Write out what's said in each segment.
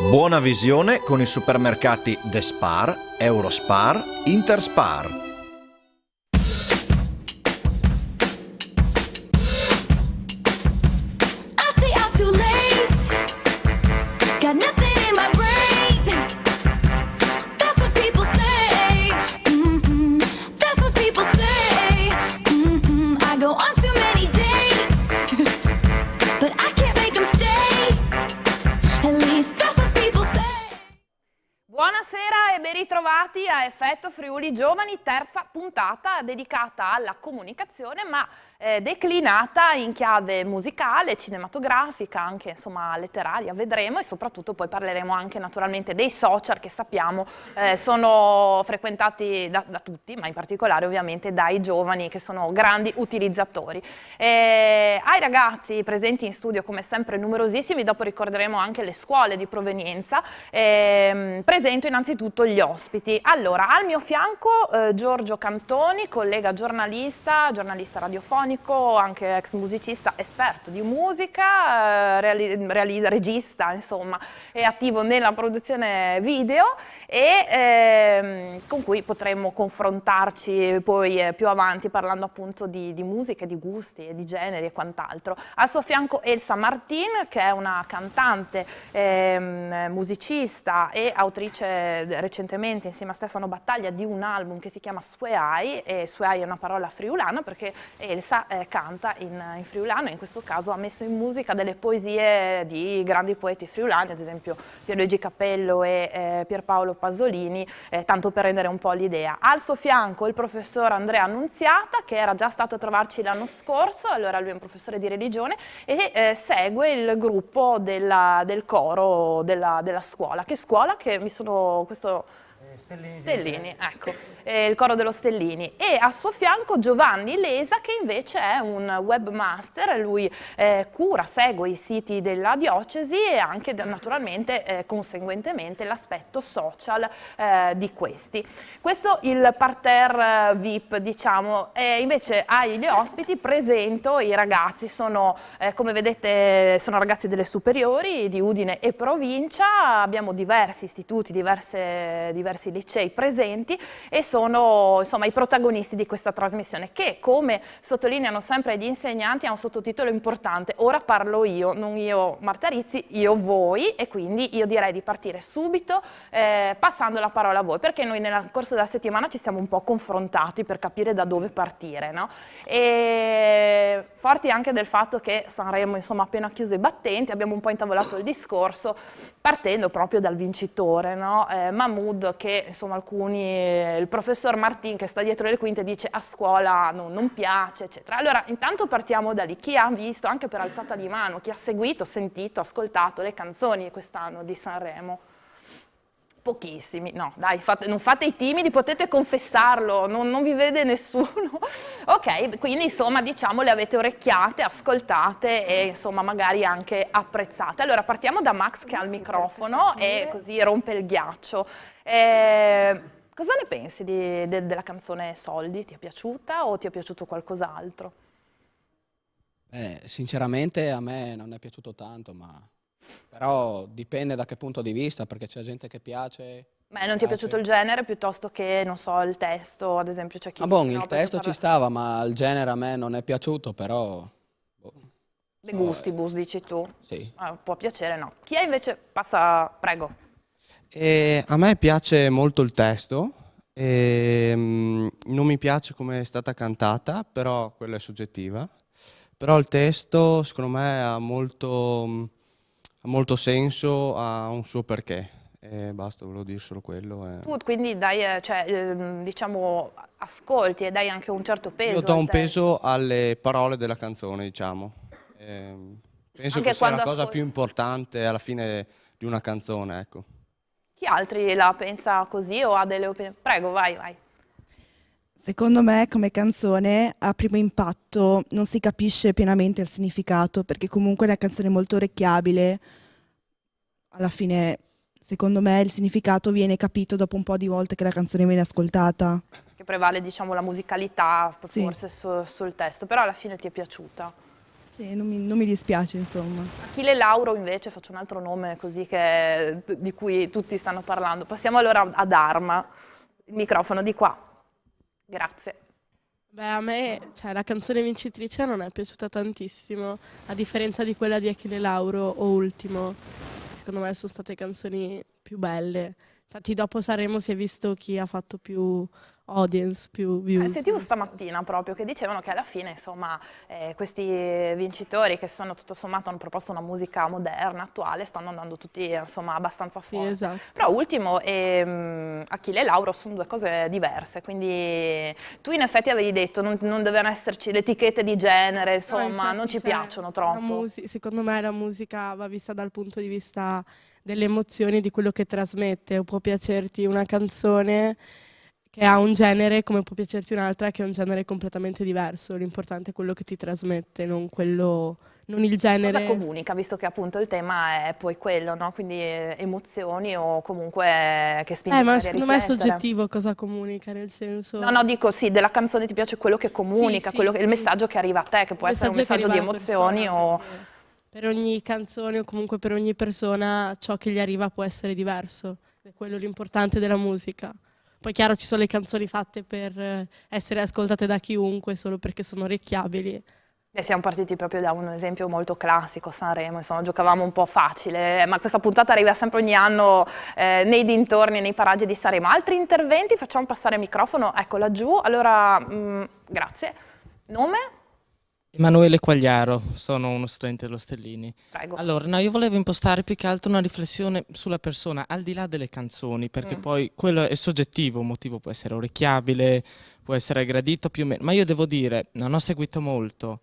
Buona visione con i supermercati The Spar, Eurospar, Interspar. Buonasera e ben ritrovati a Effetto Friuli Giovani, terza puntata dedicata alla comunicazione ma declinata in chiave musicale, cinematografica, anche insomma letteraria, vedremo, e soprattutto poi parleremo anche naturalmente dei social che sappiamo sono frequentati da tutti, ma in particolare ovviamente dai giovani che sono grandi utilizzatori. Ai ragazzi presenti in studio come sempre numerosissimi, dopo ricorderemo anche le scuole di provenienza. Presento innanzitutto gli ospiti. Allora, al mio fianco Giorgio Cantoni, collega giornalista radiofonico, anche ex musicista, esperto di musica, regista, insomma, è attivo nella produzione video e con cui potremmo confrontarci poi più avanti parlando appunto di musica, di gusti e di generi e quant'altro. Al suo fianco Elsa Martin, che è una cantante, musicista e autrice recentemente insieme a Stefano Battaglia di un album che si chiama Sueai, e Sueai è una parola friulana perché Elsa canta in friulano, e in questo caso ha messo in musica delle poesie di grandi poeti friulani, ad esempio Pierluigi Capello e Pierpaolo Pasolini, tanto per rendere un po' l'idea. Al suo fianco il professor Andrea Annunziata, che era già stato a trovarci l'anno scorso, allora lui è un professore di religione e segue il gruppo del coro della scuola. Che scuola? Che mi sono... Stellini, ecco, il coro dello Stellini. E a suo fianco Giovanni Lesa, che invece è un webmaster, lui segue i siti della diocesi e anche naturalmente conseguentemente l'aspetto social di questi. Questo il parterre VIP, diciamo. Invece agli ospiti presento i ragazzi, sono come vedete sono ragazzi delle superiori di Udine e provincia, abbiamo diversi istituti, diversi licei presenti e sono insomma i protagonisti di questa trasmissione che, come sottolineano sempre gli insegnanti, ha un sottotitolo importante: ora parlo io, non io Marta Rizzi, io voi, e quindi io direi di partire subito passando la parola a voi, perché noi nel corso della settimana ci siamo un po' confrontati per capire da dove partire, no? E forti anche del fatto che Sanremo insomma appena chiuso i battenti, abbiamo un po' intavolato il discorso partendo proprio dal vincitore, no? Mahmood, che insomma il professor Martin che sta dietro le quinte dice a scuola non piace, eccetera. Allora intanto partiamo da lì: chi ha visto, anche per alzata di mano, chi ha seguito, sentito, ascoltato le canzoni quest'anno di Sanremo? Pochissimi, no dai, non fate i timidi, potete confessarlo, non vi vede nessuno. Ok, quindi insomma diciamo le avete orecchiate, ascoltate e insomma magari anche apprezzate. Allora partiamo da Max che ha il microfono e così rompe il ghiaccio. Cosa ne pensi della canzone Soldi? Ti è piaciuta o ti è piaciuto qualcos'altro? Sinceramente a me non è piaciuto tanto, però dipende da che punto di vista, perché c'è gente che piace. Beh, non ti è piaciuto il genere piuttosto che, non so, il testo, ad esempio c'è chi Ah, dice, il testo ci stava, ma il genere a me non è piaciuto, però... De gustibus, dici tu? Sì. Può piacere, no. Chi è invece? Passa, prego. A me piace molto il testo, non mi piace come è stata cantata, però quella è soggettiva. Però il testo secondo me ha molto senso, ha un suo perché. E basta, volevo dire solo quello. Tu quindi dai, diciamo, ascolti e dai anche un certo peso. Io do un peso alle parole della canzone, diciamo. Penso Anche che sia la cosa quando più importante alla fine di una canzone, ecco. Chi altri la pensa così o ha delle opinioni? Prego, vai. Secondo me come canzone a primo impatto non si capisce pienamente il significato, perché comunque è una canzone molto orecchiabile. Alla fine secondo me il significato viene capito dopo un po' di volte che la canzone viene ascoltata. Che prevale, diciamo, la musicalità Sì. forse sul testo, però alla fine ti è piaciuta? Sì, non mi dispiace, insomma. Achille Lauro invece, faccio un altro nome così di cui tutti stanno parlando. Passiamo allora ad Arma. Il microfono di qua. Grazie. Beh, a me, cioè, la canzone vincitrice non è piaciuta tantissimo, a differenza di quella di Achille Lauro o Ultimo. Secondo me sono state canzoni più belle. Infatti dopo Sanremo si è visto chi ha fatto più audience, più views. Sentivo stamattina proprio che dicevano che alla fine, insomma, questi vincitori che sono tutto sommato hanno proposto una musica moderna, attuale, stanno andando tutti, insomma, abbastanza Sì, forti. esatto. Però Ultimo e Achille Lauro sono due cose diverse, quindi tu in effetti avevi detto non devono esserci le etichette di genere, insomma, infatti, non ci cioè, piacciono troppo. Secondo me la musica va vista dal punto di vista delle emozioni, di quello che trasmette. Può piacerti una canzone che ha un genere come può piacerti un'altra che ha un genere completamente diverso. L'importante è quello che ti trasmette, non il genere. Cosa comunica, visto che appunto il tema è poi quello, no? Quindi emozioni o comunque che spingono Ma a secondo me è riflettere. soggettivo cosa comunica, nel senso... No, dico sì, della canzone ti piace quello che comunica, Sì, il messaggio che arriva a te, che può essere un messaggio che messaggio di arriva alla emozioni persona, o... perché per ogni canzone o comunque per ogni persona ciò che gli arriva può essere diverso. È quello l'importante della musica. Poi chiaro ci sono le canzoni fatte per essere ascoltate da chiunque solo perché sono orecchiabili. E siamo partiti proprio da un esempio molto classico, Sanremo, insomma giocavamo un po' facile, ma questa puntata arriva sempre ogni anno nei dintorni, nei paraggi di Sanremo. Altri interventi? Facciamo passare il microfono, ecco laggiù. Allora, grazie. Nome? Emanuele Quagliaro, sono uno studente dello Stellini. Prego. Allora, no, io volevo impostare più che altro una riflessione sulla persona, al di là delle canzoni, perché poi quello è soggettivo, un motivo può essere orecchiabile, può essere gradito più o meno, ma io devo dire, non ho seguito molto,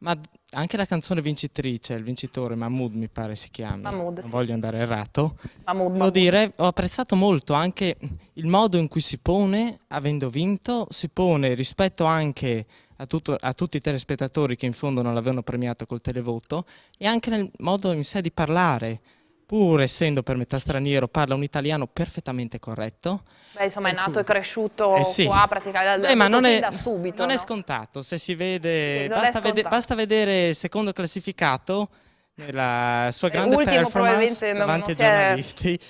ma anche la canzone vincitrice, il vincitore, Mahmood mi pare si chiami, Mahmood, non sì. voglio andare errato, Mahmood. devo dire, ho apprezzato molto anche il modo in cui si pone, avendo vinto, si pone rispetto anche a tutti i telespettatori che in fondo non l'avevano premiato col televoto, e anche nel modo in sé di parlare, pur essendo per metà straniero, parla un italiano perfettamente corretto. Beh, insomma è nato e cresciuto sì. qua praticamente Ma non è, da subito. non è no? scontato, se si vede, Sì, non è scontato. basta vedere il secondo classificato nella sua grande Ultimo performance probabilmente davanti ai non si è- giornalisti.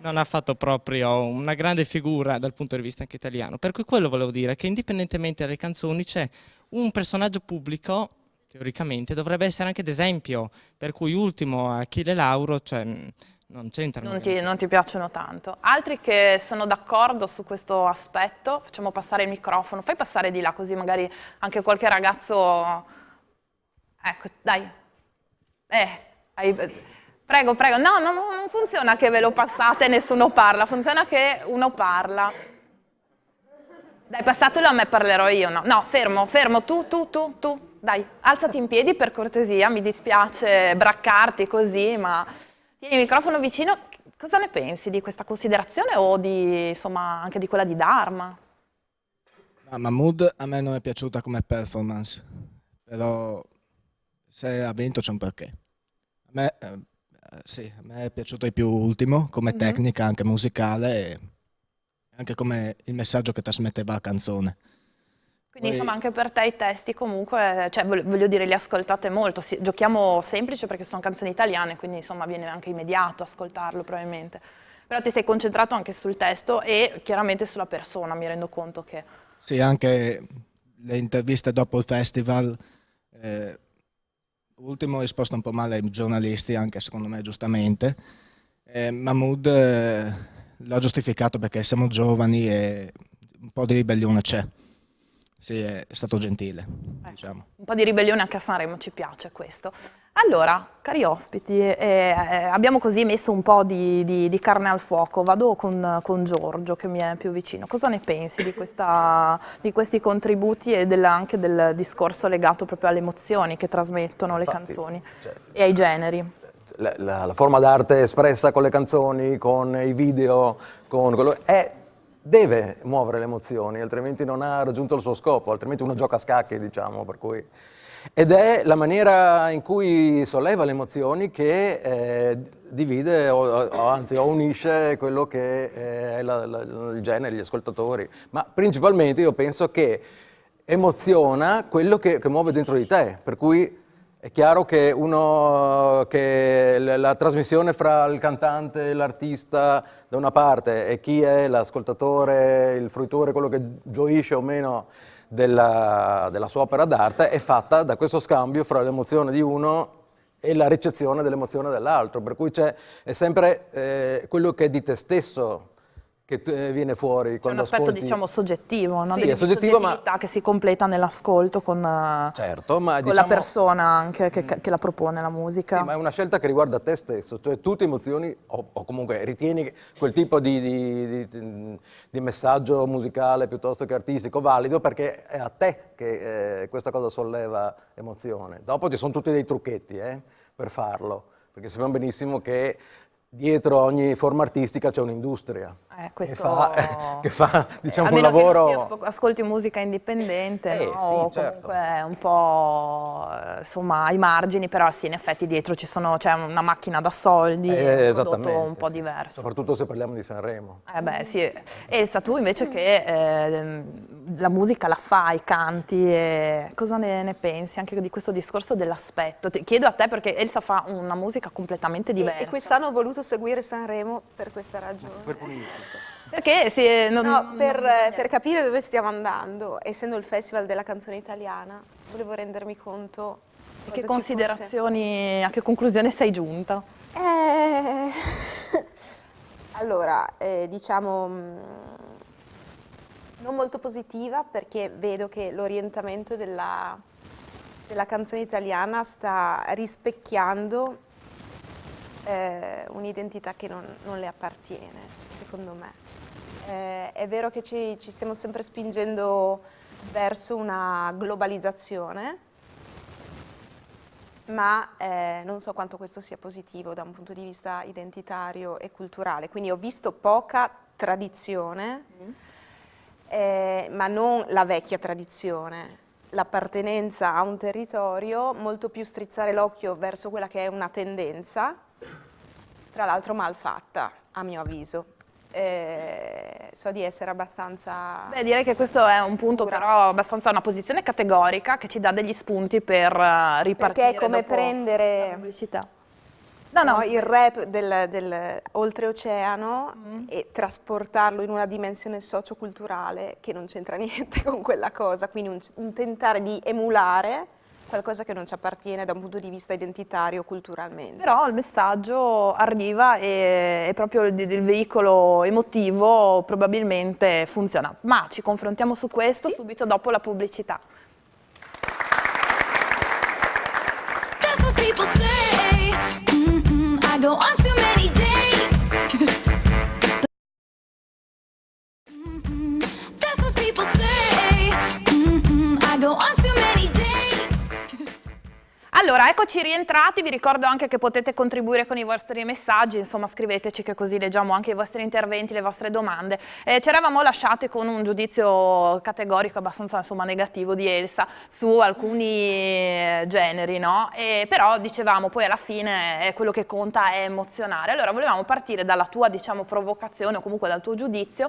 Non ha fatto proprio una grande figura dal punto di vista anche italiano. Per cui quello volevo dire, che indipendentemente dalle canzoni c'è un personaggio pubblico, teoricamente, dovrebbe essere anche d'esempio, per cui Ultimo, Achille Lauro, cioè non c'entrano. Non ti piacciono tanto. Altri che sono d'accordo su questo aspetto, facciamo passare il microfono, fai passare di là così magari anche qualche ragazzo... Ecco, dai. Prego, prego. No, non funziona che ve lo passate e nessuno parla, funziona che uno parla. Dai, passatelo a me, parlerò io. No, fermo, tu. Dai, alzati in piedi per cortesia, mi dispiace braccarti così, ma tieni il microfono vicino. Cosa ne pensi di questa considerazione o insomma, anche di quella di Dharma? Mahmood a me non è piaciuta come performance, però se ha vinto c'è un perché. A me, sì, a me è piaciuto di più Ultimo, come tecnica anche musicale e anche come il messaggio che trasmetteva la canzone. Quindi insomma anche per te i testi comunque, cioè voglio dire, li ascoltate molto, giochiamo semplice perché sono canzoni italiane, quindi insomma viene anche immediato ascoltarlo probabilmente. Però ti sei concentrato anche sul testo e chiaramente sulla persona, mi rendo conto che... Sì, anche le interviste dopo il festival, Ultimo ha risposto un po' male ai giornalisti, anche secondo me giustamente. Mahmood l'ha giustificato perché siamo giovani e un po' di ribellione c'è. Sì, è stato gentile, diciamo. Un po' di ribellione anche a Sanremo, ci piace questo. Allora, cari ospiti, abbiamo così messo un po' di carne al fuoco. Vado con Giorgio, che mi è più vicino. Cosa ne pensi di questi contributi e anche del discorso legato proprio alle emozioni che trasmettono le canzoni e ai generi? La forma d'arte espressa con le canzoni, con i video, con quello deve muovere le emozioni, altrimenti non ha raggiunto il suo scopo, altrimenti uno gioca a scacchi, diciamo, per cui... Ed è la maniera in cui solleva le emozioni che divide o unisce quello che è il genere, gli ascoltatori. Ma principalmente io penso che emoziona quello che muove dentro di te, per cui È chiaro che la trasmissione fra il cantante e l'artista da una parte e chi è l'ascoltatore, il fruitore, quello che gioisce o meno della sua opera d'arte, è fatta da questo scambio fra l'emozione di uno e la ricezione dell'emozione dell'altro, per cui è sempre quello che è di te stesso che viene fuori C'è un quando aspetto, ascolti. diciamo, soggettivo, no? Sì, è soggettivo, ma Soggettività che si completa nell'ascolto con certo, ma la persona anche che la propone la musica. sì, ma è una scelta che riguarda te stesso, cioè tu ti emozioni o comunque ritieni quel tipo di messaggio musicale piuttosto che artistico valido perché è a te che questa cosa solleva emozione. Dopo ci sono tutti dei trucchetti per farlo, perché sappiamo benissimo che dietro ogni forma artistica c'è un'industria Questo... che fa diciamo, un almeno lavoro... che non ascolti musica indipendente, no? Sì, O certo. comunque un po' insomma ai margini, però sì, in effetti dietro c'è una macchina da soldi e un prodotto un po' sì. diverso. Soprattutto se parliamo di Sanremo. Beh, sì. Elsa, tu invece che la musica la fai, canti, cosa ne pensi anche di questo discorso dell'aspetto? Ti chiedo a te perché Elsa fa una musica completamente diversa. E quest'anno ho voluto seguire Sanremo per questa ragione. Perché per capire dove stiamo andando, essendo il Festival della canzone italiana, volevo rendermi conto che cosa ci considerazioni, a che conclusione sei giunta? fosse. Allora, diciamo, non molto positiva perché vedo che l'orientamento della canzone italiana sta rispecchiando un'identità che non le appartiene, secondo me. È vero che ci stiamo sempre spingendo verso una globalizzazione, ma non so quanto questo sia positivo da un punto di vista identitario e culturale. Quindi ho visto poca tradizione, ma non la vecchia tradizione, l'appartenenza a un territorio, molto più strizzare l'occhio verso quella che è una tendenza, tra l'altro mal fatta, a mio avviso. So di essere abbastanza... Beh, direi che questo è un punto però abbastanza una posizione categorica che ci dà degli spunti per ripartire perché è come dopo prendere la pubblicità. il rap del oltreoceano e trasportarlo in una dimensione socioculturale che non c'entra niente con quella cosa, quindi un tentare di emulare qualcosa che non ci appartiene da un punto di vista identitario culturalmente. Però il messaggio arriva e proprio il veicolo emotivo probabilmente funziona. Ma ci confrontiamo su questo subito dopo la pubblicità. That's what people say. I go on too many dates. That's what people say. I go on too many dates. Allora, eccoci rientrati, vi ricordo anche che potete contribuire con i vostri messaggi, insomma scriveteci che così leggiamo anche i vostri interventi, le vostre domande. Ci eravamo lasciate con un giudizio categorico abbastanza insomma, negativo di Elsa su alcuni generi, no? Però dicevamo poi alla fine quello che conta è emozionare. Allora volevamo partire dalla tua diciamo provocazione o comunque dal tuo giudizio,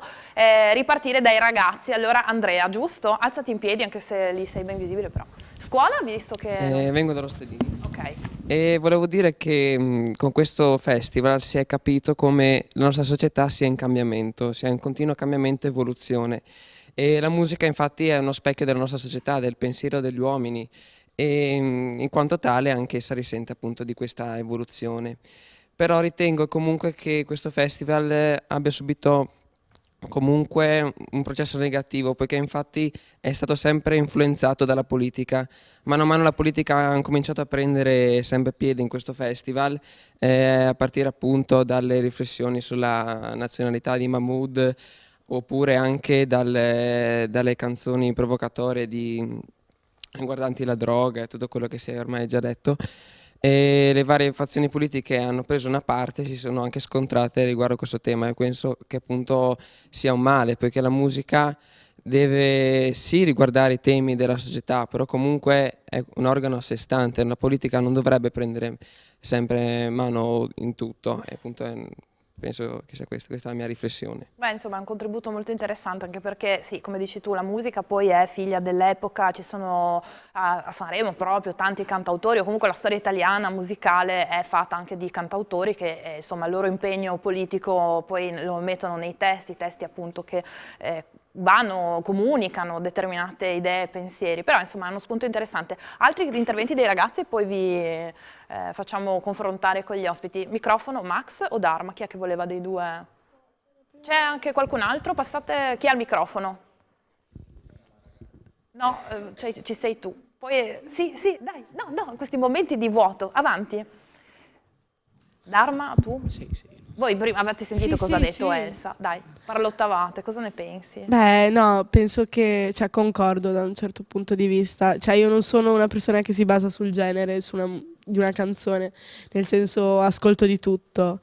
ripartire dai ragazzi. Allora Andrea, giusto? Alzati in piedi anche se lì sei ben visibile però. Scuola, visto che... Vengo dallo Stellini. Ok. E volevo dire che con questo festival si è capito come la nostra società sia in cambiamento, sia in continuo cambiamento e evoluzione. E la musica infatti è uno specchio della nostra società, del pensiero degli uomini e in quanto tale anch'essa risente appunto di questa evoluzione. Però ritengo comunque che questo festival abbia subito comunque un processo negativo, poiché infatti è stato sempre influenzato dalla politica. Mano a mano la politica ha cominciato a prendere sempre piede in questo festival, a partire appunto dalle riflessioni sulla nazionalità di Mahmood, oppure anche dalle canzoni provocatorie riguardanti la droga e tutto quello che si è ormai già detto. E le varie fazioni politiche hanno preso una parte e si sono anche scontrate riguardo a questo tema e penso che appunto sia un male, poiché la musica deve sì riguardare i temi della società, però comunque è un organo a sé stante, la politica non dovrebbe prendere sempre mano in tutto e appunto penso che sia questa è la mia riflessione. Beh, insomma, è un contributo molto interessante, anche perché, sì, come dici tu, la musica poi è figlia dell'epoca, ci sono a Sanremo proprio tanti cantautori, o comunque la storia italiana musicale è fatta anche di cantautori che, insomma, il loro impegno politico poi lo mettono nei testi appunto che comunicano determinate idee e pensieri, però insomma è uno spunto interessante. Altri interventi dei ragazzi e poi vi facciamo confrontare con gli ospiti. Microfono, Max o Dharma? Chi è che voleva dei due? C'è anche qualcun altro? Passate, chi ha il microfono? No, ci sei tu. Poi, sì, dai, no, in questi momenti di vuoto, avanti. Dharma, tu? Sì. Voi prima avete sentito cosa ha detto sì. Elsa? Dai, parlottavate, cosa ne pensi? Beh, no, penso che, concordo da un certo punto di vista. Cioè, io non sono una persona che si basa sul genere di una canzone, nel senso ascolto di tutto.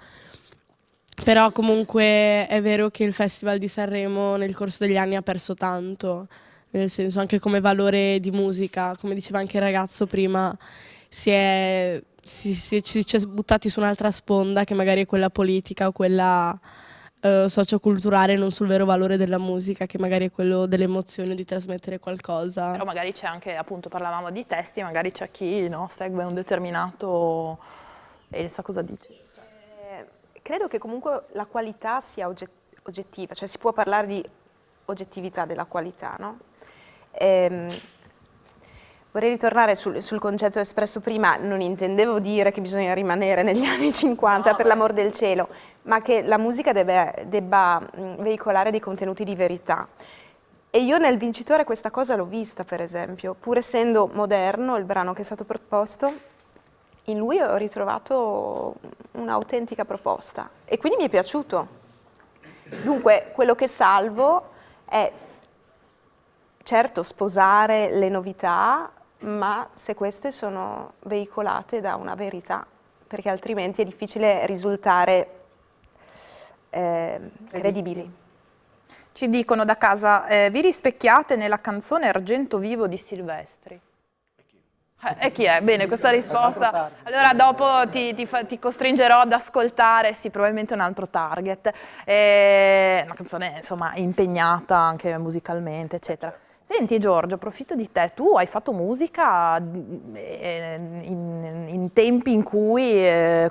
Però comunque è vero che il Festival di Sanremo nel corso degli anni ha perso tanto, nel senso anche come valore di musica, come diceva anche il ragazzo prima, ci è buttati su un'altra sponda che magari è quella politica o quella socioculturale, non sul vero valore della musica, che magari è quello delle emozioni o di trasmettere qualcosa. Però magari c'è anche, appunto, parlavamo di testi, magari c'è chi segue un determinato... Elsa, cosa dici? Credo che comunque la qualità sia oggettiva, cioè si può parlare di oggettività della qualità, no? Vorrei ritornare sul concetto espresso prima, non intendevo dire che bisogna rimanere negli anni 50, per l'amor del cielo, ma che la musica debba veicolare dei contenuti di verità. E io nel vincitore questa cosa l'ho vista, per esempio, pur essendo moderno il brano che è stato proposto, in lui ho ritrovato un'autentica proposta e quindi mi è piaciuto. Dunque, quello che salvo è certo sposare le novità, ma se queste sono veicolate da una verità, perché altrimenti è difficile risultare credibili. Ci dicono da casa, vi rispecchiate nella canzone Argento Vivo di Silvestri? E chi è? Bene, questa risposta. Allora dopo ti costringerò ad ascoltare, sì, probabilmente un altro target. Una canzone, insomma, impegnata anche musicalmente, eccetera. Senti Giorgio, approfitto di te, tu hai fatto musica in tempi in cui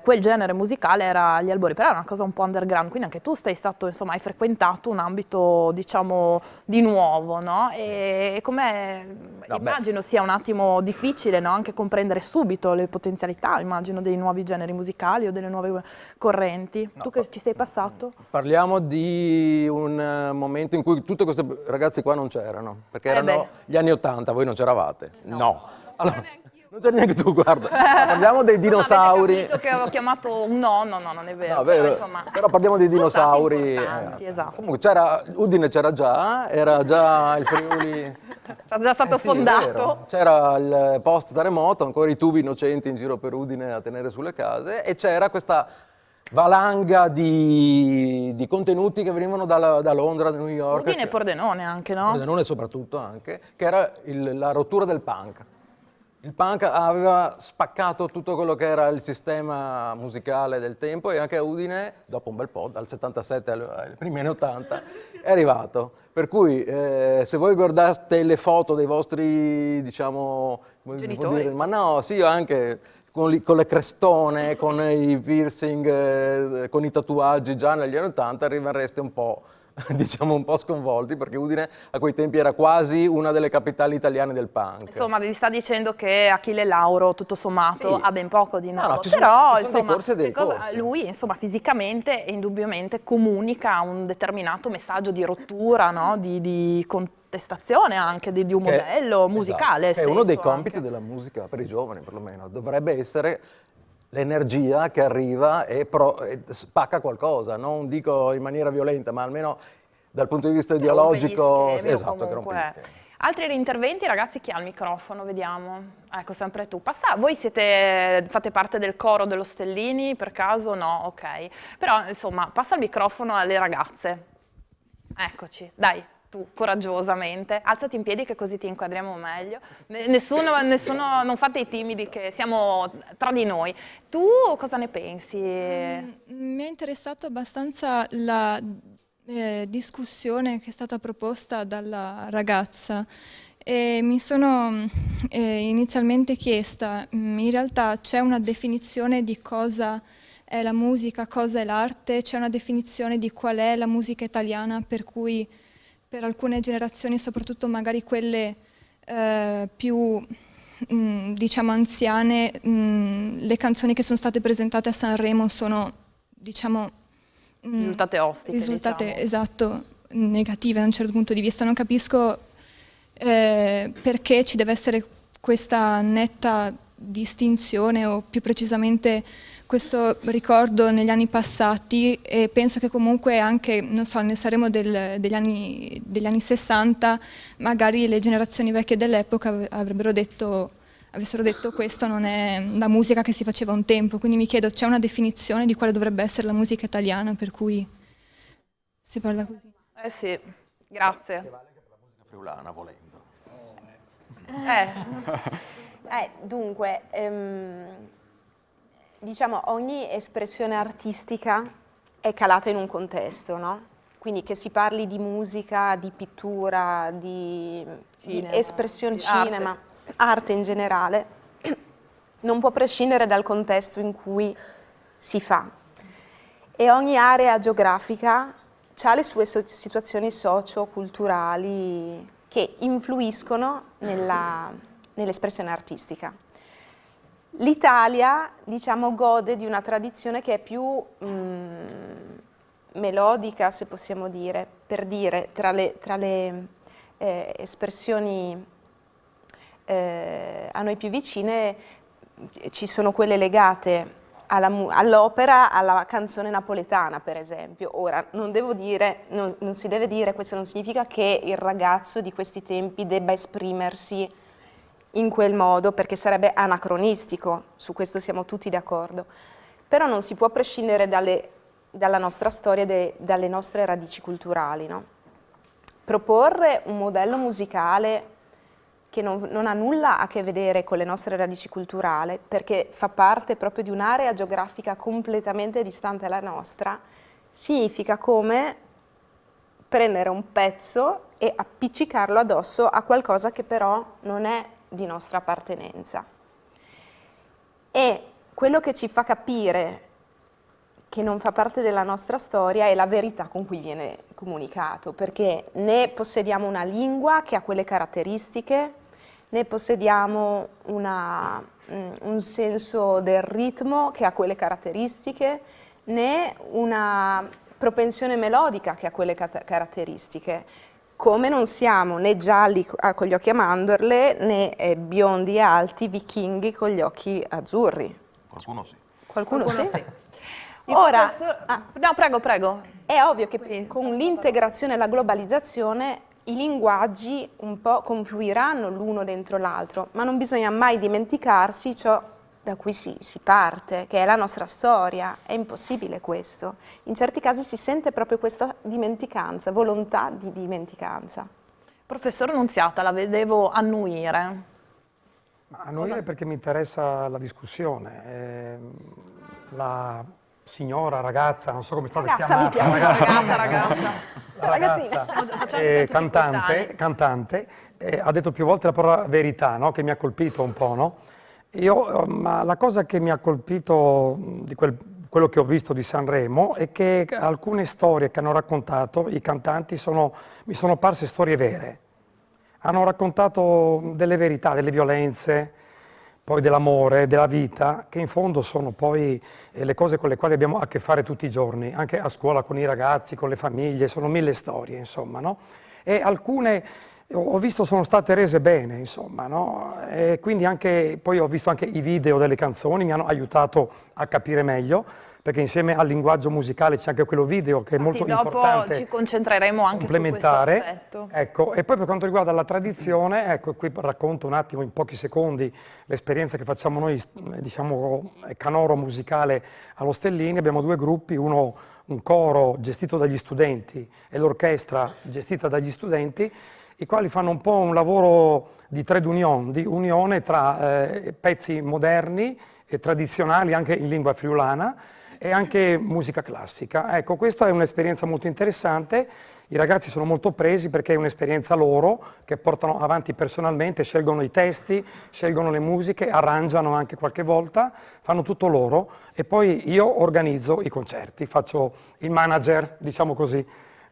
quel genere musicale era agli albori, però era una cosa un po' underground, quindi anche tu hai frequentato un ambito, diciamo, di nuovo, no? E com'è, immagino sia un attimo difficile, no? Anche comprendere subito le potenzialità, immagino, dei nuovi generi musicali o delle nuove correnti. No, tu che ci sei passato? Parliamo di un momento in cui tutti questi ragazzi qua non c'erano, perché erano gli anni '80, voi non c'eravate? No. Allora, non c'è neanche tu, guarda. Parliamo dei dinosauri. Avete capito che ho chiamato un no, non è vero. No, però, insomma, però parliamo di dinosauri. Esatto. Comunque Udine c'era già, era già il Friuli. Era già stato fondato. C'era il post terremoto, ancora i tubi innocenti in giro per Udine a tenere sulle case e c'era questa valanga di contenuti che venivano da Londra, da New York. Udine e Pordenone anche, no? Pordenone soprattutto anche, che era la rottura del punk. Il punk aveva spaccato tutto quello che era il sistema musicale del tempo e anche a Udine, dopo un bel po', dal 77 ai primi anni 80, è arrivato. Per cui se voi guardate le foto dei vostri, diciamo, come genitori, dire, ma no, sì, anche con le crestone, con i piercing, con i tatuaggi già negli anni 80, rimarreste un po', diciamo, un po' sconvolti, perché Udine a quei tempi era quasi una delle capitali italiane del punk. Insomma, vi sta dicendo che Achille Lauro, tutto sommato, ha ben poco di nuovo. No, però, ci sono dei corsi e dei corsi. Lui, insomma, fisicamente e indubbiamente comunica un determinato messaggio di rottura, no? Di contestazione anche di un modello musicale. È uno dei compiti della musica per i giovani, perlomeno. Dovrebbe essere l'energia che arriva e spacca qualcosa, non dico in maniera violenta, ma almeno dal punto di vista ideologico. Esatto, che rompe gli schemi. Altri interventi, ragazzi, chi ha il microfono? Vediamo. Ecco, sempre tu. Voi fate parte del coro dello Stellini, per caso? No? Ok. Però, insomma, passa il microfono alle ragazze. Eccoci, dai. tu coraggiosamente, alzati in piedi che così ti inquadriamo meglio. Nessuno, non fate i timidi che siamo tra di noi. Tu cosa ne pensi? Mi è interessato abbastanza la discussione che è stata proposta dalla ragazza e mi sono inizialmente chiesta, in realtà c'è una definizione di cosa è la musica, cosa è l'arte, c'è una definizione di qual è la musica italiana, per cui per alcune generazioni, soprattutto magari quelle più diciamo anziane, le canzoni che sono state presentate a Sanremo sono, diciamo, risultate ostiche, diciamo. Esatto, negative da un certo punto di vista. Non capisco perché ci deve essere questa netta distinzione, o più precisamente questo ricordo negli anni passati, e penso che comunque anche, non so, nel Sanremo degli anni 60 magari le generazioni vecchie dell'epoca avessero detto questo non è la musica che si faceva un tempo, quindi mi chiedo, c'è una definizione di quale dovrebbe essere la musica italiana per cui si parla così? Sì, grazie. Che vale anche per la musica friulana, volendo. Dunque, diciamo, ogni espressione artistica è calata in un contesto, no? Quindi che si parli di musica, di pittura, di espressione, cinema, arte in generale, non può prescindere dal contesto in cui si fa. E ogni area geografica ha le sue situazioni socio-culturali che influiscono nell'espressione artistica. L'Italia, diciamo, gode di una tradizione che è più melodica, se possiamo dire, per dire, tra le espressioni a noi più vicine ci sono quelle legate all'opera, alla canzone napoletana, per esempio. Ora, non si deve dire, questo non significa che il ragazzo di questi tempi debba esprimersi in quel modo, perché sarebbe anacronistico, su questo siamo tutti d'accordo. Però non si può prescindere dalla nostra storia e dalle nostre radici culturali, no? Proporre un modello musicale che non ha nulla a che vedere con le nostre radici culturali, perché fa parte proprio di un'area geografica completamente distante dalla nostra, significa come prendere un pezzo e appiccicarlo addosso a qualcosa che però non è di nostra appartenenza. E quello che ci fa capire che non fa parte della nostra storia è la verità con cui viene comunicato, perché né possediamo una lingua che ha quelle caratteristiche, né possediamo un senso del ritmo che ha quelle caratteristiche, né una propensione melodica che ha quelle caratteristiche. Come non siamo né gialli con gli occhi a mandorle, né biondi e alti vichinghi con gli occhi azzurri. Qualcuno sì. Qualcuno sì. Ora, no, prego. È ovvio che con l'integrazione e la globalizzazione i linguaggi un po' confluiranno l'uno dentro l'altro, ma non bisogna mai dimenticarsi ciò da cui si parte, che è la nostra storia. È impossibile questo. In certi casi si sente proprio questa dimenticanza, volontà di dimenticanza. Professor Nunziata, la vedevo annuire. Annuire perché mi interessa la discussione. La signora, ragazza, non so come state chiamata. Mi piace, ragazza, cantante, ha detto più volte la parola verità, no? Che mi ha colpito un po', no? Ma la cosa che mi ha colpito di quello che ho visto di Sanremo è che alcune storie che hanno raccontato i cantanti mi sono parse storie vere. Hanno raccontato delle verità, delle violenze, poi dell'amore, della vita, che in fondo sono poi le cose con le quali abbiamo a che fare tutti i giorni, anche a scuola con i ragazzi, con le famiglie, sono mille storie, insomma, no? E alcune ho visto sono state rese bene, insomma, no? E quindi poi ho visto anche i video delle canzoni, mi hanno aiutato a capire meglio, perché insieme al linguaggio musicale c'è anche quello video che è molto importante. Dopo ci concentreremo anche su questo aspetto. Ecco, e poi per quanto riguarda la tradizione, ecco, qui racconto un attimo in pochi secondi l'esperienza che facciamo noi, diciamo, canoro musicale allo Stellini. Abbiamo due gruppi, uno un coro gestito dagli studenti e l'orchestra gestita dagli studenti, i quali fanno un po' un lavoro di trade union, di unione tra pezzi moderni e tradizionali anche in lingua friulana e anche musica classica. Ecco, questa è un'esperienza molto interessante, i ragazzi sono molto presi perché è un'esperienza loro che portano avanti personalmente, scelgono i testi, scelgono le musiche, arrangiano anche qualche volta, fanno tutto loro e poi io organizzo i concerti, faccio il manager, diciamo così.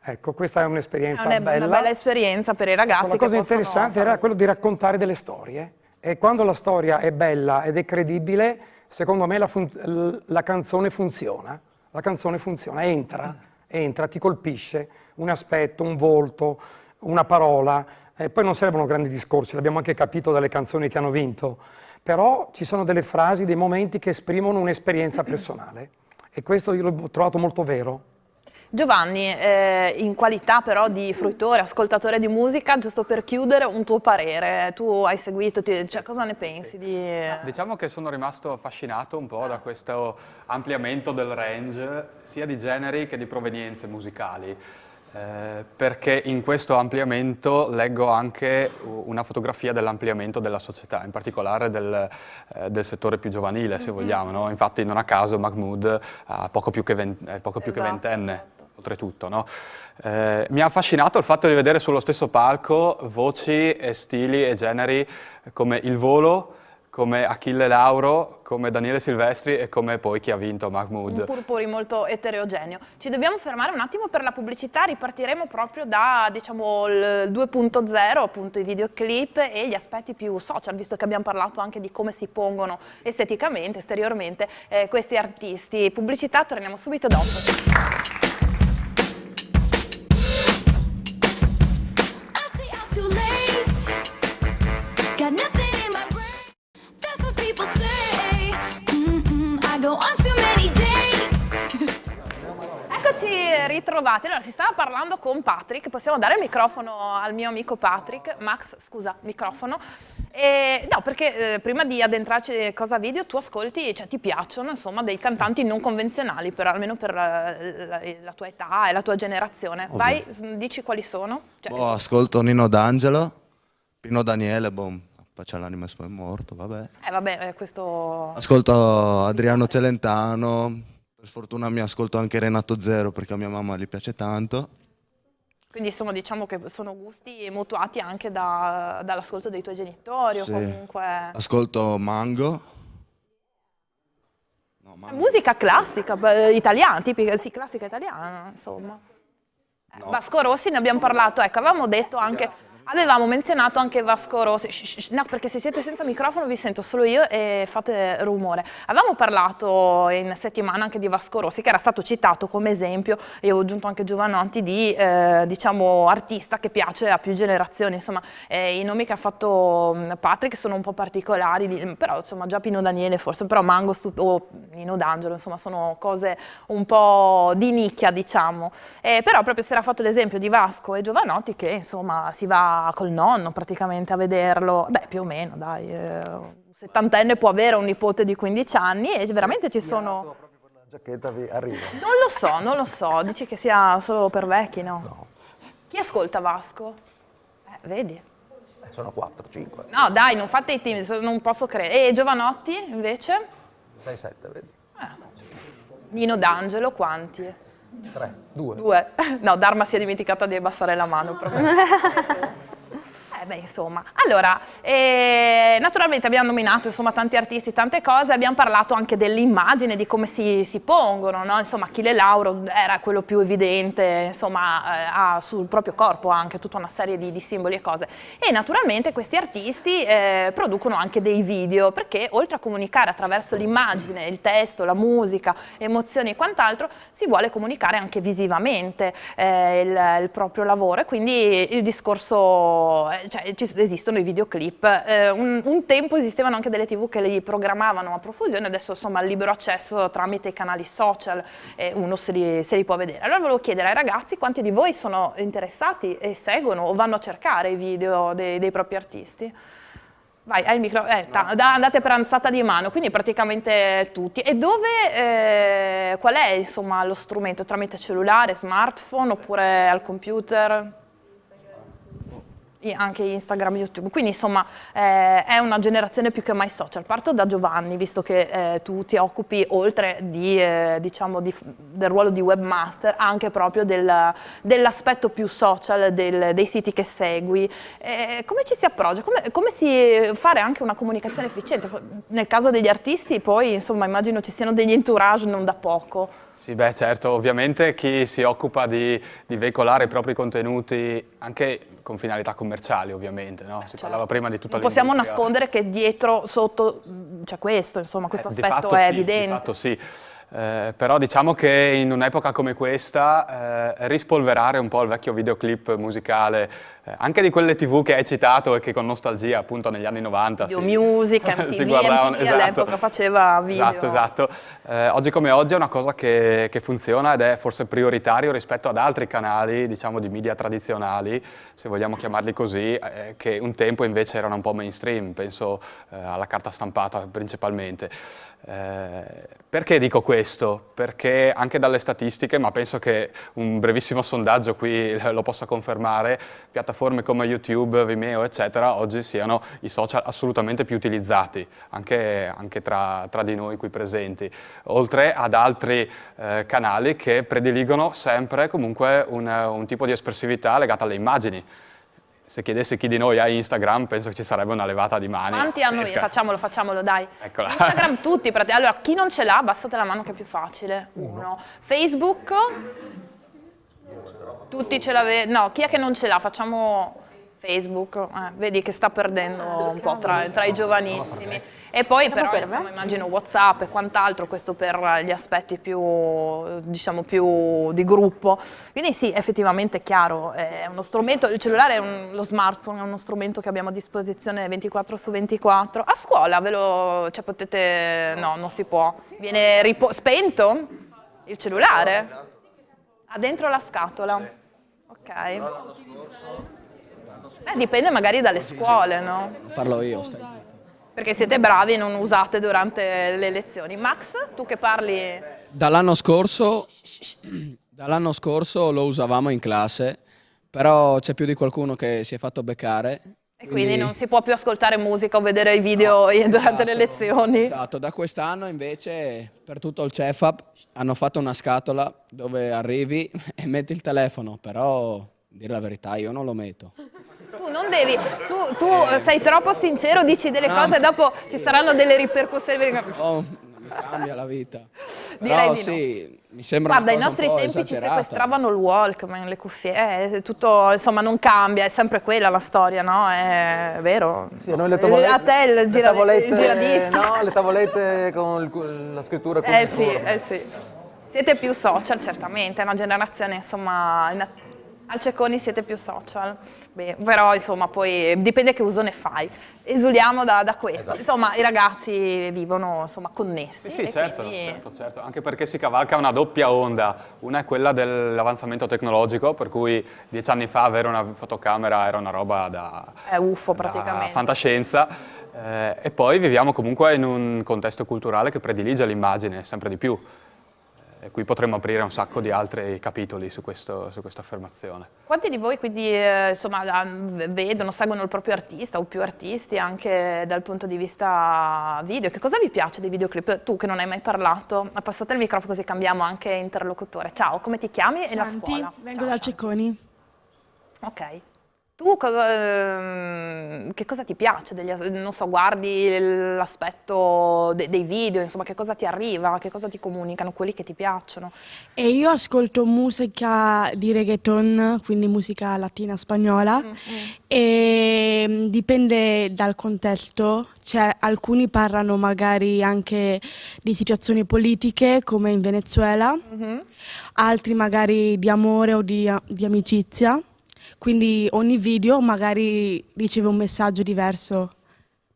Ecco, questa è un'esperienza bella. Una bella esperienza per i ragazzi. La cosa interessante era quello di raccontare delle storie e quando la storia è bella ed è credibile, secondo me la canzone funziona. La canzone funziona, entra, ti colpisce un aspetto, un volto, una parola. Poi non servono grandi discorsi, l'abbiamo anche capito dalle canzoni che hanno vinto, però ci sono delle frasi, dei momenti che esprimono un'esperienza personale e questo io l'ho trovato molto vero. Giovanni, in qualità però di fruitore, ascoltatore di musica, giusto per chiudere, un tuo parere, tu hai seguito, cioè, cosa ne pensi? Diciamo che sono rimasto affascinato un po' da questo ampliamento del range, sia di generi che di provenienze musicali, perché in questo ampliamento leggo anche una fotografia dell'ampliamento della società, in particolare del settore più giovanile, se vogliamo, no? Infatti non a caso Mahmood ha poco più che ventenne. Oltretutto, no? Mi ha affascinato il fatto di vedere sullo stesso palco voci e stili e generi come Il Volo, come Achille Lauro, come Daniele Silvestri e come poi chi ha vinto, Mahmood. Un purpurri molto eterogeneo. Ci dobbiamo fermare un attimo per la pubblicità, ripartiremo proprio da, diciamo, il 2.0, appunto i videoclip e gli aspetti più social, visto che abbiamo parlato anche di come si pongono esteticamente, esteriormente questi artisti. Pubblicità, torniamo subito dopo. Too late. Got nothing in my brain. That's what people say. I go on too many dates. Eccoci ritrovati. Allora, si stava parlando con Patrick, possiamo dare il microfono al mio amico Patrick. Max, scusa, microfono. No, perché prima di addentrarci cosa video, tu ascolti, cioè ti piacciono insomma dei cantanti non convenzionali, però almeno per la tua età e la tua generazione. Ovvio. Vai, dici quali sono? Cioè, Ascolto Nino D'Angelo, Pino Daniele, pace all'anima se poi è morto, vabbè. vabbè, questo... Ascolto Adriano Celentano, per sfortuna mi ascolto anche Renato Zero perché a mia mamma gli piace tanto. Quindi insomma diciamo che sono gusti mutuati anche dall'ascolto dei tuoi genitori o Sì. comunque... Ascolto Mango. Musica classica, italiana, tipica, sì, classica italiana, insomma. Vasco Rossi ne abbiamo parlato, ecco, avevamo menzionato anche Vasco Rossi, no, perché se siete senza microfono vi sento solo io e fate rumore. Avevamo parlato in settimana anche di Vasco Rossi, che era stato citato come esempio, e ho aggiunto anche Giovanotti, di diciamo artista che piace a più generazioni. Insomma, i nomi che ha fatto Patrick sono un po' particolari, però insomma già Pino Daniele forse, però Mango o Nino D'Angelo, insomma sono cose un po' di nicchia, diciamo. Però proprio si era fatto l'esempio di Vasco e Giovanotti, che insomma si va col nonno praticamente a vederlo, beh più o meno dai, un settantenne può avere un nipote di 15 anni e veramente ci sono... La giacchetta vi arriva. Non lo so, dici che sia solo per vecchi, no? No. Chi ascolta Vasco? Vedi? Sono 4, 5. No dai, non fate i timidi, non posso credere. E Giovanotti invece? 6, 7, vedi? Nino D'Angelo quanti? 3, 2. 2. No, Dharma si è dimenticata di abbassare la mano proprio. Beh, insomma, allora, naturalmente abbiamo nominato insomma tanti artisti, tante cose, abbiamo parlato anche dell'immagine, di come si pongono, no? Insomma, Achille Lauro era quello più evidente, insomma, ha sul proprio corpo anche tutta una serie di simboli e cose. E naturalmente questi artisti producono anche dei video, perché oltre a comunicare attraverso l'immagine, il testo, la musica, emozioni e quant'altro, si vuole comunicare anche visivamente il proprio lavoro, e quindi il discorso... Cioè, esistono i videoclip, un tempo esistevano anche delle TV che li programmavano a profusione, adesso insomma il libero accesso tramite i canali social, uno se li può vedere. Allora volevo chiedere ai ragazzi quanti di voi sono interessati e seguono o vanno a cercare i video dei propri artisti? Vai, hai il micro, andate per alzata di mano, quindi praticamente tutti. E dove, qual è insomma lo strumento? Tramite cellulare, smartphone oppure al computer? Anche Instagram, YouTube, quindi insomma è una generazione più che mai social. Parto da Giovanni, visto che tu ti occupi oltre del ruolo di webmaster anche proprio dell'aspetto più social dei siti che segui. Come ci si approccia? Come si fare anche una comunicazione efficiente? Nel caso degli artisti poi insomma immagino ci siano degli entourage non da poco. Sì, beh certo, ovviamente chi si occupa di veicolare i propri contenuti anche con finalità commerciali ovviamente, no? Si parlava prima di tutta l'industria. Non possiamo nascondere che dietro, sotto c'è questo, insomma questo aspetto è evidente. Di fatto sì. Però diciamo che in un'epoca come questa rispolverare un po' il vecchio videoclip musicale, anche di quelle TV che hai citato e che con nostalgia appunto negli anni 90 Video Music, MTV, MTV all'epoca faceva video. Esatto. Oggi come oggi è una cosa che funziona ed è forse prioritario rispetto ad altri canali, diciamo, di media tradizionali, se vogliamo chiamarli così, che un tempo invece erano un po' mainstream, penso alla carta stampata principalmente. Perché dico questo? Perché anche dalle statistiche, ma penso che un brevissimo sondaggio qui lo possa confermare, piattaforme come YouTube, Vimeo eccetera oggi siano i social assolutamente più utilizzati anche tra di noi qui presenti, oltre ad altri canali che prediligono sempre comunque un tipo di espressività legata alle immagini. Se chiedessi chi di noi ha Instagram, penso che ci sarebbe una levata di mani. Quanti hanno? Facciamolo, dai. Eccola. Instagram tutti, allora chi non ce l'ha, abbassate la mano che è più facile. Uno. Facebook? Tutti ce l'avete? No, chi è che non ce l'ha? Facciamo Facebook. Vedi che sta perdendo un po' tra i giovanissimi. E poi però insomma, immagino WhatsApp e quant'altro, questo per gli aspetti più, diciamo, più di gruppo. Quindi sì, effettivamente è chiaro, è uno strumento, il cellulare, lo smartphone è uno strumento che abbiamo a disposizione 24/24. A scuola cioè potete, no, non si può. Viene spento il cellulare? Ha dentro la scatola? Ok. Dipende magari dalle scuole, no? Parlo io, stai. Perché siete bravi e non usate durante le lezioni. Max, tu che parli... Dall'anno scorso lo usavamo in classe, però c'è più di qualcuno che si è fatto beccare. E quindi non si può più ascoltare musica o vedere i video durante le lezioni. Esatto, da quest'anno invece per tutto il CEFAP hanno fatto una scatola dove arrivi e metti il telefono, però dire la verità io non lo metto. Tu non devi, tu sei troppo sincero, dici delle cose e dopo ci saranno delle ripercussioni. Oh, mi cambia la vita. Direi però di sì, mi sembra Guarda, una ai cosa nostri un po' tempi ci esagerata. sequestravano il Walkman, le cuffie, tutto insomma non cambia, è sempre quella la storia, no? È vero. Sì, a noi le tavolette, a te il giradischi. No, le tavolette con la scrittura. Con sì. Siete più social, certamente, è una generazione insomma... Al Cecconi siete più social, beh, però insomma poi dipende che uso ne fai, esuliamo da questo, Esatto. Insomma i ragazzi vivono insomma connessi. Sì, certo, anche perché si cavalca una doppia onda, una è quella dell'avanzamento tecnologico, per cui 10 anni fa avere una fotocamera era una roba da UFO praticamente. Fantascienza, e poi viviamo comunque in un contesto culturale che predilige l'immagine sempre di più. E qui potremmo aprire un sacco di altri capitoli su questa affermazione. Quanti di voi quindi insomma, vedono, seguono il proprio artista o più artisti anche dal punto di vista video? Che cosa vi piace dei videoclip? Tu che non hai mai parlato, passate il microfono così cambiamo anche interlocutore. Ciao, come ti chiami e la scuola? Vengo dal Cecconi. Ok. Tu che cosa ti piace? Non so, guardi l'aspetto dei video, insomma, che cosa ti arriva, che cosa ti comunicano, quelli che ti piacciono? E io ascolto musica di reggaeton, quindi musica latina spagnola, e dipende dal contesto, cioè alcuni parlano magari anche di situazioni politiche come in Venezuela, altri magari di amore o di amicizia. Quindi ogni video magari riceve un messaggio diverso.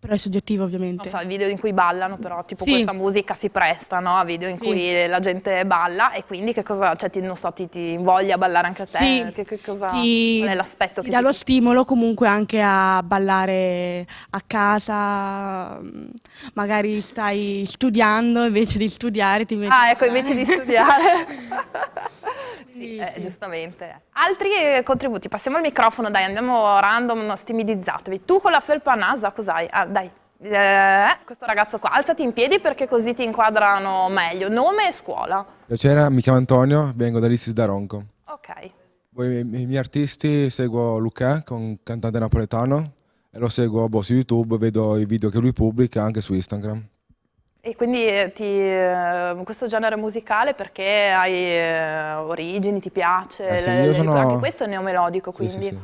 però è soggettivo ovviamente. Non so, i video in cui ballano, però tipo Sì. questa musica si presta, no? A video in Sì. cui la gente balla e quindi che cosa, cioè non so, ti invoglia a ballare anche a te? Sì, Che cosa, ti- qual è l'aspetto Ti che dà lo stimolo comunque anche a ballare a casa, magari stai studiando, invece di studiare ti metti Ah, a ecco, invece di studiare. Sì, sì. Giustamente. Altri contributi, passiamo il microfono, dai, andiamo random, non stimidizzatevi. Tu con la felpa a NASA cos'hai? Ah, dai, questo ragazzo qua, alzati in piedi perché così ti inquadrano meglio. Nome e scuola. Piacere, mi chiamo Antonio, vengo dall'Isis da Ronco. Ok. Poi i miei artisti seguo Luca, un cantante napoletano, e lo seguo su YouTube, vedo i video che lui pubblica anche su Instagram. E quindi questo genere musicale perché hai origini, ti piace? Sì, io sono- Anche questo è neomelodico, Sì, quindi sì, sì.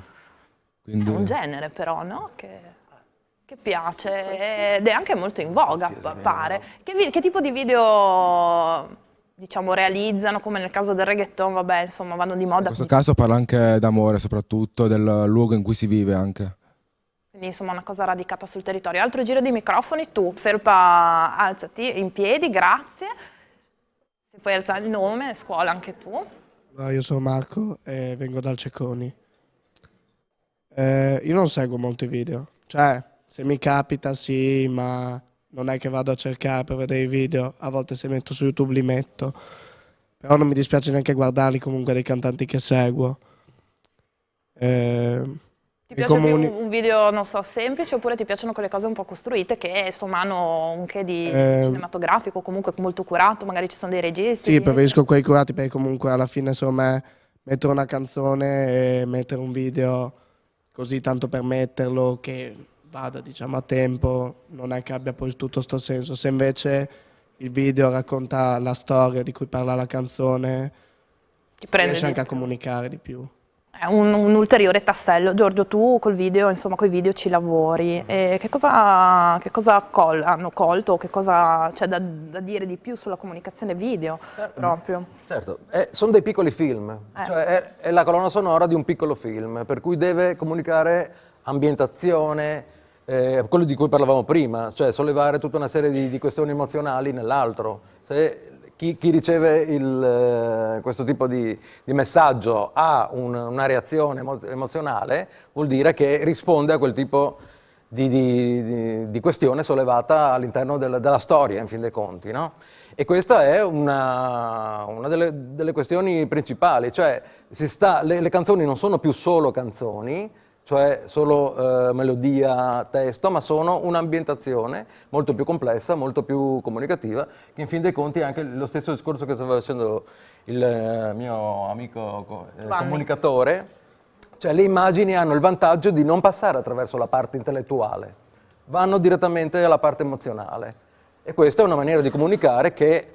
Quindi, è un genere però, no? Che piace ed è anche molto in voga, pare. Che tipo di video, diciamo, realizzano, come nel caso del reggaeton, vabbè, insomma, vanno di moda. in questo caso parla anche d'amore, soprattutto del luogo in cui si vive anche. Quindi insomma una cosa radicata sul territorio. Altro giro di microfoni, tu, felpa, alzati in piedi, grazie. Se puoi alzare il nome, scuola anche tu. Io sono Marco e vengo dal Cecconi. Io non seguo molto i video, cioè se mi capita sì, ma non è che vado a cercare per vedere i video, a volte se metto su YouTube li metto, però non mi dispiace neanche guardarli comunque dei cantanti che seguo. Ti piace più un video, non so, semplice oppure ti piacciono quelle cose un po' costruite che insomma hanno un che di cinematografico, comunque molto curato, magari ci sono dei registi? Sì, preferisco quei curati perché comunque alla fine secondo me mettere una canzone e mettere un video così tanto per metterlo che vada diciamo a tempo non è che abbia poi tutto sto senso. Se invece il video racconta la storia di cui parla la canzone riesce anche a comunicare di più. È un ulteriore tassello. Giorgio, tu col video, insomma, coi video ci lavori. E che cosa hanno colto? Che cosa c'è da dire di più sulla comunicazione video proprio? Certo, sono dei piccoli film, cioè è la colonna sonora di un piccolo film, per cui deve comunicare ambientazione, quello di cui parlavamo prima, cioè sollevare tutta una serie di questioni emozionali nell'altro. Se chi riceve questo tipo di messaggio ha una reazione emozionale, vuol dire che risponde a quel tipo di questione sollevata all'interno della storia, in fin dei conti, no? E questa è una delle questioni principali, cioè le canzoni non sono più solo canzoni, cioè solo melodia, testo, ma sono un'ambientazione molto più complessa, molto più comunicativa, che in fin dei conti è anche lo stesso discorso che stava facendo il mio amico comunicatore, cioè le immagini hanno il vantaggio di non passare attraverso la parte intellettuale, vanno direttamente alla parte emozionale e questa è una maniera di comunicare che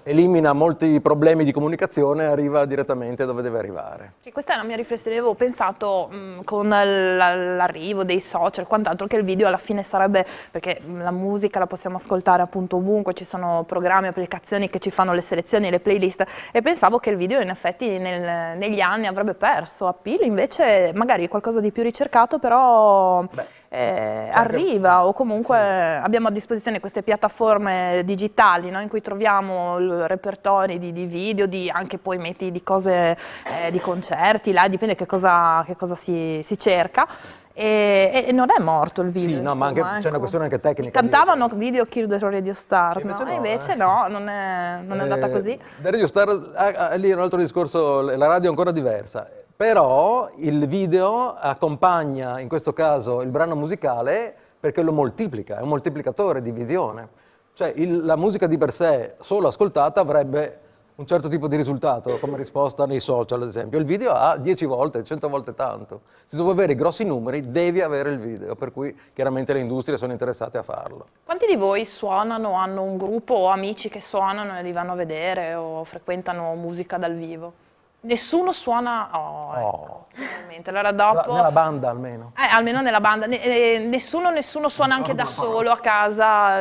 elimina molti problemi di comunicazione e arriva direttamente dove deve arrivare. Sì, questa è la mia riflessione, avevo pensato con l'arrivo dei social, quant'altro, che il video alla fine sarebbe, perché la musica la possiamo ascoltare appunto ovunque, ci sono programmi, applicazioni che ci fanno le selezioni, le playlist, e pensavo che il video in effetti negli anni avrebbe perso appeal, invece magari qualcosa di più ricercato, però arriva, o comunque abbiamo a disposizione queste piattaforme digitali, no, in cui troviamo repertori di video, anche poi metti di cose, di concerti, là dipende che cosa si cerca. E non è morto il video. Sì, no, ma insomma, c'è una questione anche tecnica. Cantavano Video Kill the Radio Star, Invece no? no, Invece no, non è andata così. Da Radio Star, lì è un altro discorso, la radio è ancora diversa, però il video accompagna in questo caso il brano musicale perché lo moltiplica, è un moltiplicatore di visione. Cioè la musica di per sé, solo ascoltata, avrebbe un certo tipo di risultato come risposta nei social, ad esempio. Il video ha 10 volte, 100 volte tanto. Se tu vuoi avere grossi numeri, devi avere il video, per cui chiaramente le industrie sono interessate a farlo. Quanti di voi suonano, hanno un gruppo o amici che suonano e li vanno a vedere o frequentano musica dal vivo? Nessuno suona... ecco, finalmente. Allora dopo... Nella banda almeno. Almeno nella banda. Nessuno suona anche da solo a casa.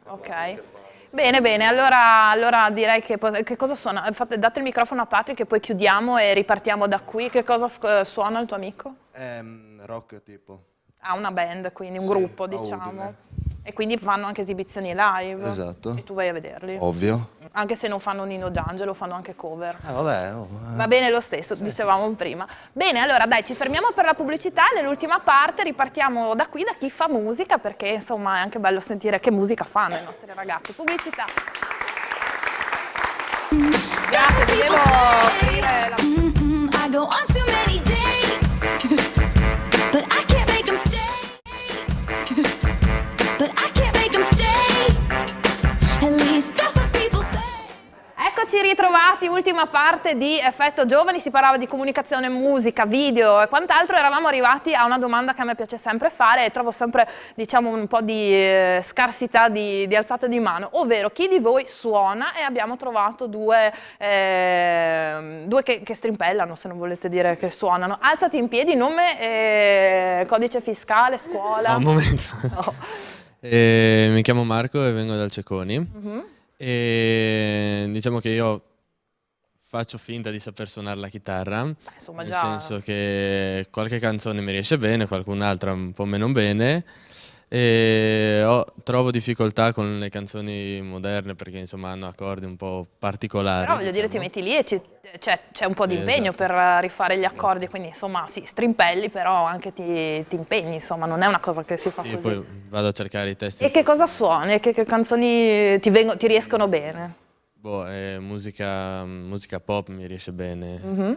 Ok. Bene, allora direi che cosa suona? Date il microfono a Patrick e poi chiudiamo e ripartiamo da qui. Che cosa suona il tuo amico? Rock tipo. Ha una band, quindi un gruppo, a diciamo. Udine. E quindi fanno anche esibizioni live. Esatto. E tu vai a vederli. Ovvio. Anche se non fanno Nino D'Angelo, fanno anche cover. Vabbè, Va bene lo stesso, dicevamo prima. Bene, allora dai, ci fermiamo per la pubblicità. Nell'ultima parte ripartiamo da qui, da chi fa musica, perché insomma è anche bello sentire che musica fanno i nostri ragazzi. Pubblicità. Grazie, ti devo offrire la... I go on too many dates, but I can't make them stay. But I can't make them stay. At least that's what people say. Eccoci ritrovati, ultima parte di Effetto Giovani, si parlava di comunicazione, musica, video e quant'altro. Eravamo arrivati a una domanda che a me piace sempre fare e trovo sempre, diciamo, un po' di scarsità di alzate di mano, ovvero chi di voi suona, e abbiamo trovato due che strimpellano, se non volete dire che suonano. Alzati in piedi, nome, codice fiscale, scuola. No, un momento. No. Mi chiamo Marco e vengo dal Cecconi. Mhm. E diciamo che io faccio finta di saper suonare la chitarra, insomma, nel già- senso che qualche canzone mi riesce bene, qualcun'altra un po' meno bene, e trovo difficoltà con le canzoni moderne perché insomma hanno accordi un po' particolari. Però voglio dire, ti metti lì e c'è un po' di Sì, impegno esatto. per rifare gli accordi, quindi insomma sì, strimpelli, però anche ti impegni, insomma, non è una cosa che si fa Sì, così. poi vado a cercare i testi. E che cosa suoni? Che canzoni ti riescono bene? Boh, musica pop mi riesce bene. Mhm.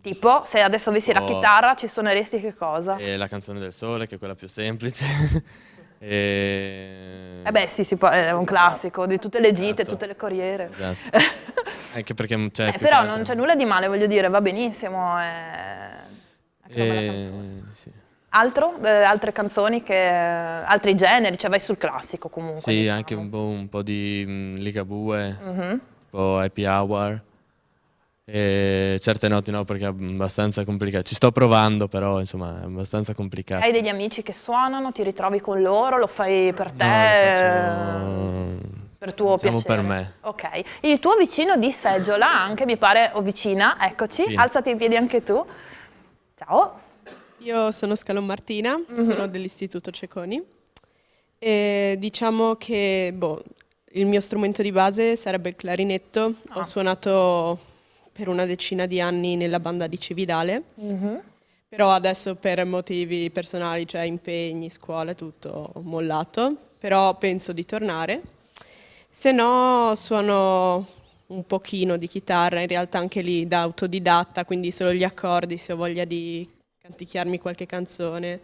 Tipo, se adesso avessi la Oh. chitarra, ci suoneresti che cosa? E la canzone del sole, che è quella più semplice. E... Eh beh sì, è un classico di tutte le gite, tutte le corriere. Esatto. Anche perché cioè, più Però che non altro- c'è nulla di male, voglio dire, va benissimo. Anche una bella canzone. sì. Altro? Altre canzoni, altri generi? Cioè vai sul classico comunque. Sì, anche un po' di Ligabue, Mhm. un po' happy hour. E certe notti no, perché è abbastanza complicato. Ci sto provando, però insomma è abbastanza complicato. Hai degli amici che suonano, ti ritrovi con loro, lo fai per te, per tuo Diciamo piacere? per me. Ok. Il tuo vicino di seggiola anche, mi pare, o vicina, eccoci, Vicina. alzati in piedi anche tu. Ciao. Io sono Scalon Martina, Mhm. sono dell'Istituto Cecconi e diciamo che il mio strumento di base sarebbe il clarinetto. Ho suonato per una decina di anni nella banda di Cividale, Mhm. però adesso per motivi personali, cioè impegni, scuola e tutto, ho mollato, però penso di tornare. Se no suono un pochino di chitarra, in realtà anche lì da autodidatta, quindi solo gli accordi se ho voglia di canticchiarmi qualche canzone.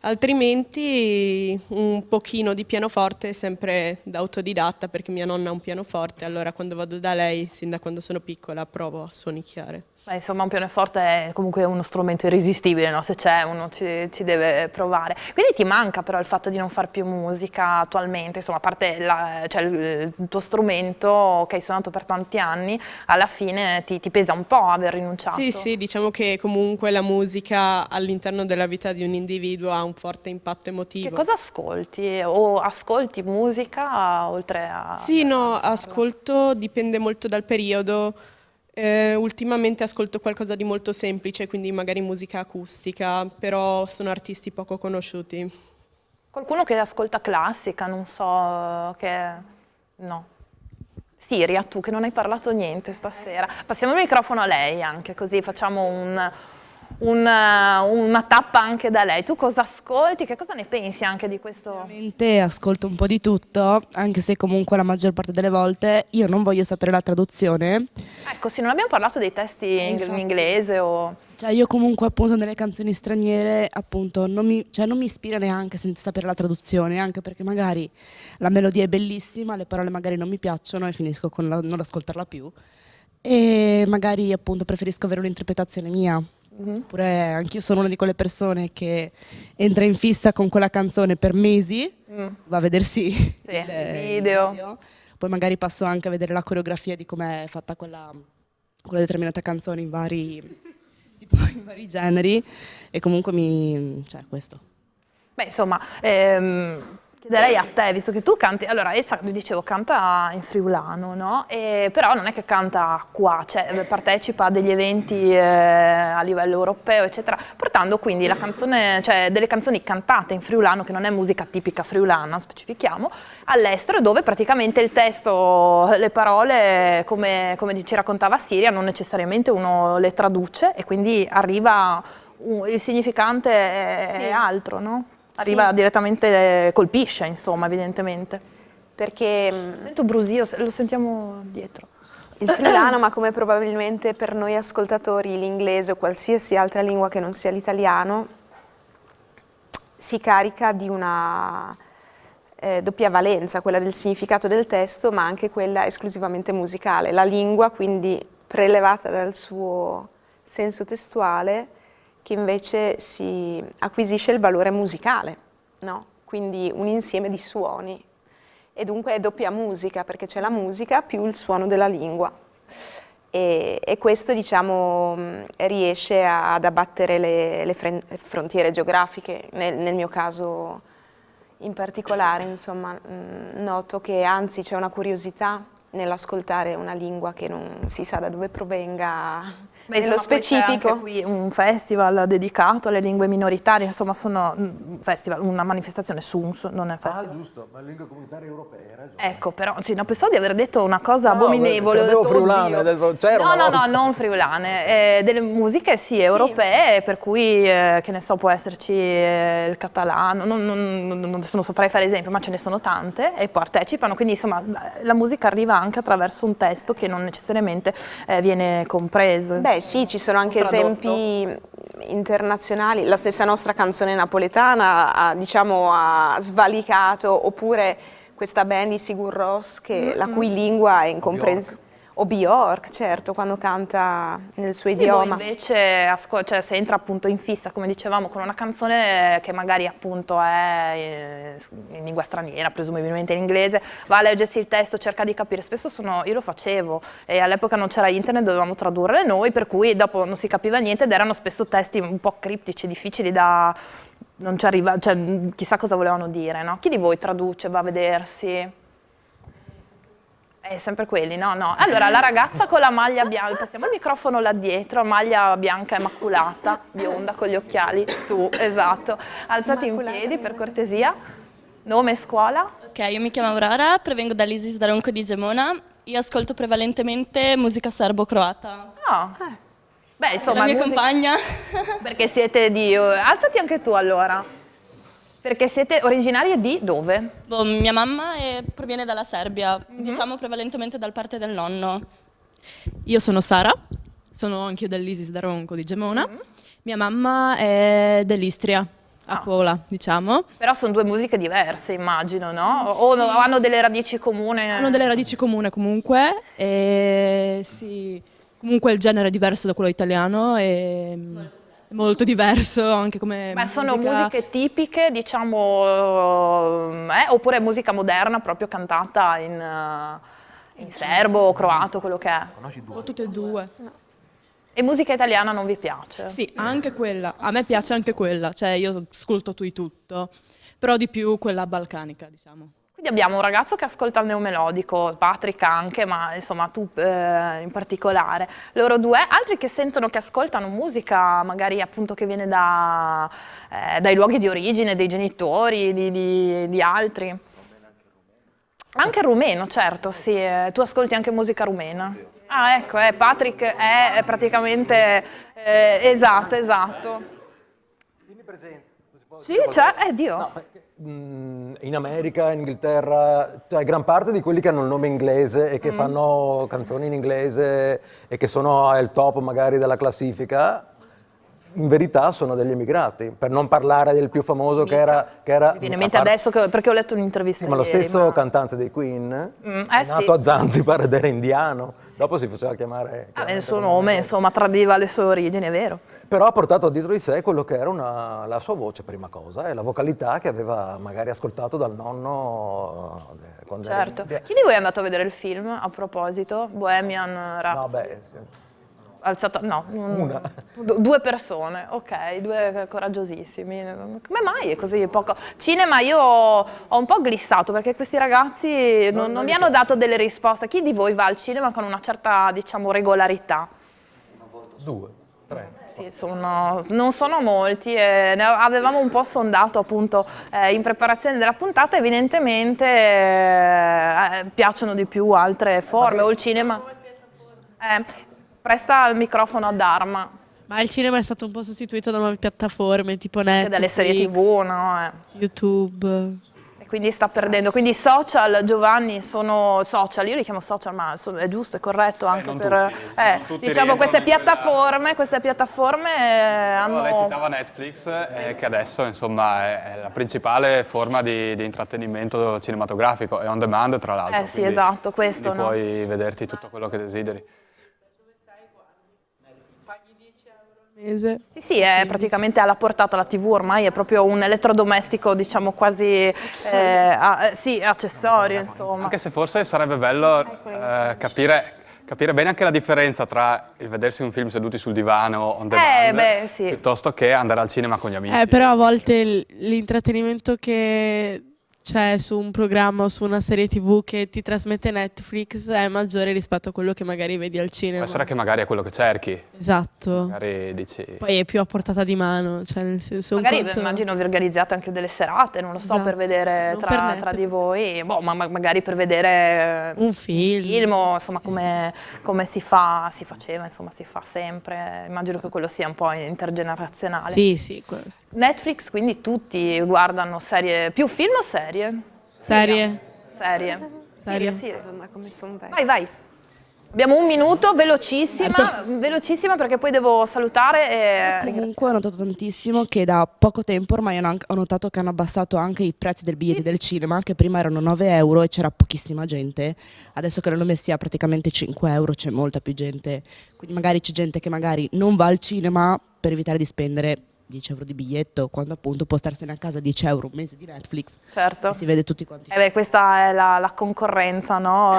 Altrimenti un pochino di pianoforte sempre da autodidatta perché mia nonna ha un pianoforte, allora quando vado da lei, sin da quando sono piccola, provo a suonicchiare. Beh, insomma, un pianoforte è comunque uno strumento irresistibile, no? Se c'è uno ci deve provare. Quindi ti manca però il fatto di non far più musica attualmente, insomma, a parte cioè il tuo strumento che hai suonato per tanti anni, alla fine ti pesa un po' aver rinunciato. Sì, sì, diciamo che comunque la musica all'interno della vita di un individuo ha un forte impatto emotivo. Che cosa ascolti? O ascolti musica oltre a... Sì, no, ascolto, dipende molto dal periodo. Ultimamente ascolto qualcosa di molto semplice, quindi magari musica acustica, però sono artisti poco conosciuti. Qualcuno che ascolta classica, non so, che... No. Siria, tu che non hai parlato niente stasera. Passiamo il microfono a lei anche, così facciamo una tappa anche da lei. Tu cosa ascolti? Che cosa ne pensi anche di questo? Te ascolto un po' di tutto, anche se comunque la maggior parte delle volte io non voglio sapere la traduzione. Ecco, sì, non abbiamo parlato dei testi in inglese o... Cioè io comunque appunto nelle canzoni straniere appunto non mi ispira neanche senza sapere la traduzione, anche perché magari la melodia è bellissima, le parole magari non mi piacciono e finisco con non ascoltarla più. E magari appunto preferisco avere un'interpretazione mia. Oppure anch'io sono una di quelle persone che entra in fissa con quella canzone per mesi, va a vedersi il video. Poi magari passo anche a vedere la coreografia di come è fatta quella determinata canzone in vari generi e comunque cioè questo. Beh, insomma, chiederei a te, visto che tu canti, allora Elsa, vi dicevo, canta in friulano, no? Però non è che canta qua, cioè partecipa a degli eventi a livello europeo, eccetera, portando quindi la canzone, cioè delle canzoni cantate in friulano, che non è musica tipica friulana, specifichiamo, all'estero, dove praticamente il testo, le parole, come ci raccontava Siria, non necessariamente uno le traduce e quindi arriva, il significante è altro, no? Arriva direttamente, colpisce, insomma, evidentemente. Perché sento brusio, lo sentiamo dietro. il friulano, ma come probabilmente per noi ascoltatori l'inglese o qualsiasi altra lingua che non sia l'italiano, si carica di una doppia valenza, quella del significato del testo, ma anche quella esclusivamente musicale. La lingua, quindi prelevata dal suo senso testuale, che invece si acquisisce il valore musicale, no? Quindi un insieme di suoni. E dunque è doppia musica, perché c'è la musica più il suono della lingua. E questo, diciamo, riesce ad abbattere le frontiere geografiche. Nel mio caso in particolare, insomma, noto che anzi c'è una curiosità nell'ascoltare una lingua che non si sa da dove provenga. Nello specifico. C'è qui un festival dedicato alle lingue minoritarie, insomma sono un festival, una manifestazione SUNS, non è festival. Giusto, ma le lingue comunitarie europee, hai ragione. Ecco, però sì, non pensavo di aver detto una cosa abominevole. Credevo friulane, No, non friulane, delle musiche sì, europee, per cui che ne so, può esserci il catalano, non saprei fare esempio, ma ce ne sono tante e partecipano, quindi insomma la musica arriva anche attraverso un testo che non necessariamente viene compreso. Beh sì, ci sono anche esempi internazionali, la stessa nostra canzone napoletana ha svalicato, oppure questa band di Sigur Rós, la cui lingua è incomprensibile. O Bjork, certo, quando canta nel suo idioma. Voi invece, cioè, se entra appunto in fissa, come dicevamo, con una canzone che magari appunto è in lingua straniera, presumibilmente in inglese, va a leggersi il testo, cerca di capire. Spesso io lo facevo e all'epoca non c'era internet, dovevamo tradurre noi, per cui dopo non si capiva niente ed erano spesso testi un po' criptici, difficili da... non ci arriva, cioè chissà cosa volevano dire, no? Chi di voi traduce, va a vedersi? Sempre quelli, no? Allora, la ragazza con la maglia bianca, passiamo il microfono là dietro, maglia bianca immacolata, bionda con gli occhiali, tu, esatto. Alzati in piedi per cortesia. Nome e scuola? Ok, io mi chiamo Aurora, provengo dall'Isis da Ronco di Gemona. Io ascolto prevalentemente musica serbo-croata. Beh, insomma, la mia compagna. Perché siete di... Alzati anche tu allora. Perché siete originarie di dove? Mia mamma proviene dalla Serbia, diciamo prevalentemente dal parte del nonno. Io sono Sara, sono anch'io dell'Isis da Ronco di Gemona. Mia mamma è dell'Istria, a Pola, diciamo. Però sono due musiche diverse, immagino, no? O hanno delle radici comuni? Hanno delle radici comuni comunque, e sì, comunque il genere è diverso da quello italiano e... molto diverso anche come Ma sono musiche tipiche, diciamo, oppure musica moderna proprio cantata in serbo, croato, quello che è? Tutte e due. E musica italiana non vi piace? Sì, anche quella. A me piace anche quella, cioè io ascolto di tutto, però di più quella balcanica, diciamo. Quindi abbiamo un ragazzo che ascolta il neomelodico, Patrick anche, ma insomma tu in particolare. Loro due, altri che sentono, che ascoltano musica magari appunto che viene dai luoghi di origine, dei genitori, di altri. Anche rumeno, certo, sì. Tu ascolti anche musica rumena? Ah, ecco, Patrick è praticamente... esatto. Tieni presente. Sì, c'è, Dio. No, in America, in Inghilterra, cioè gran parte di quelli che hanno il nome inglese e che fanno canzoni in inglese e che sono al top magari della classifica, in verità sono degli emigrati, per non parlare del più famoso che era Mi viene in mente adesso perché ho letto un'intervista ma lo ieri, stesso cantante dei Queen è nato sì. a Zanzibar ed era indiano, dopo si faceva chiamare... il suo nome, insomma, tradiva le sue origini, è vero. Però ha portato dietro di sé quello che era la sua voce, prima cosa, e la vocalità che aveva magari ascoltato dal nonno quando Certo. era... Chi di voi è andato a vedere il film, a proposito? Bohemian Rhapsody? No, beh, sì. No, due persone, ok, due coraggiosissimi. Come mai è così poco? Cinema io ho un po' glissato perché questi ragazzi non mi hanno dato delle risposte. Chi di voi va al cinema con una certa, diciamo, regolarità? 2, 3. Sì, non sono molti, ne avevamo un po' sondato appunto in preparazione della puntata, evidentemente piacciono di più altre forme o il cinema. Presta il microfono a Dharma. Ma il cinema è stato un po' sostituito da nuove piattaforme tipo Netflix, Anche dalle serie TV, no? YouTube. E quindi sta perdendo. Quindi i social, Giovanni, sono social, io li chiamo social, ma è giusto, è corretto anche per... diciamo queste piattaforme hanno... Lei citava Netflix, che adesso insomma è la principale forma di intrattenimento cinematografico, è on demand tra l'altro. Sì, esatto, questo, no? Puoi vederti tutto quello che desideri. Mese. Sì, è praticamente alla portata la TV, ormai è proprio un elettrodomestico, diciamo quasi accessorio, insomma. Anche se forse sarebbe bello capire bene anche la differenza tra il vedersi un film seduti sul divano on demand piuttosto che andare al cinema con gli amici. Però a volte l'intrattenimento che c'è su un programma o su una serie TV che ti trasmette Netflix è maggiore rispetto a quello che magari vedi al cinema. Può essere che magari è quello che cerchi. Esatto. Magari dici... Poi è più a portata di mano, cioè nel senso... Magari immagino vi organizzate anche delle serate, non lo so, per vedere tra di voi, magari per vedere un film o insomma come si faceva, insomma si fa sempre. Immagino che quello sia un po' intergenerazionale. Sì. Netflix, quindi tutti guardano serie, più film o serie? Serie. Sì. Come son vecchia. Vai. Abbiamo un minuto, velocissima perché poi devo salutare. Comunque ho notato tantissimo che da poco tempo ormai ho notato che hanno abbassato anche i prezzi del biglietto del cinema, che prima erano 9 euro e c'era pochissima gente, adesso che l'hanno messi a praticamente 5 euro c'è molta più gente, quindi magari c'è gente che magari non va al cinema per evitare di spendere 10 euro di biglietto, quando appunto può starsene a casa 10 euro un mese di Netflix. Certo. E si vede tutti quanti. Questa è la concorrenza, no?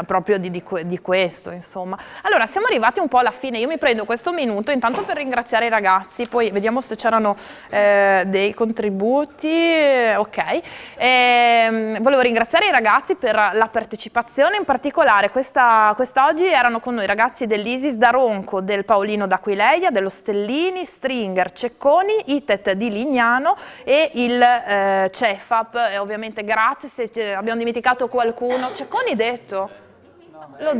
Proprio di questo, insomma. Allora, siamo arrivati un po' alla fine. Io mi prendo questo minuto intanto per ringraziare i ragazzi, poi vediamo se c'erano dei contributi. Ok. Volevo ringraziare i ragazzi per la partecipazione, in particolare quest'oggi erano con noi i ragazzi dell'Isis da Ronco, del Paolino d'Aquileia, dello Stellini, Stringer, Cecconi, Itet di Lignano e il Cefap. Ovviamente grazie se abbiamo dimenticato qualcuno. Cecconi detto? L'ho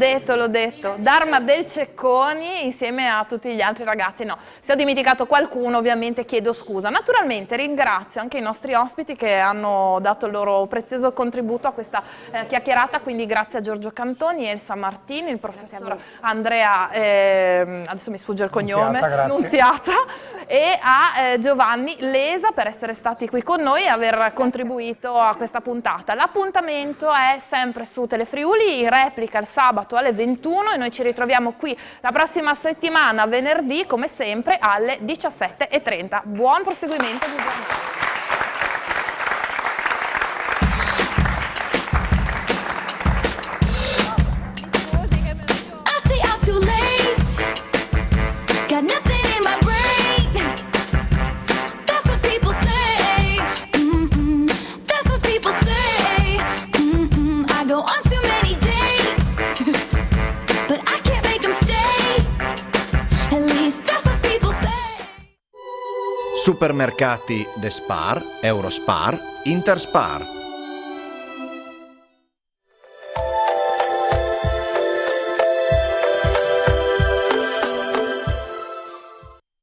detto. Dharma del Cecconi insieme a tutti gli altri ragazzi. No, se ho dimenticato qualcuno ovviamente chiedo scusa. Naturalmente ringrazio anche i nostri ospiti che hanno dato il loro prezioso contributo a questa chiacchierata, quindi grazie a Giorgio Cantoni, Elsa Martini, il professor Andrea, adesso mi sfugge il cognome, Nunziata, e a Giovanni Lesa per essere stati qui con noi e aver contribuito a questa puntata. L'appuntamento è sempre su Telefriuli, in replica il sabato alle 21 e noi ci ritroviamo qui la prossima settimana, venerdì, come sempre, alle 17:30. Buon proseguimento di giornata. Supermercati De Spar, Eurospar, Interspar.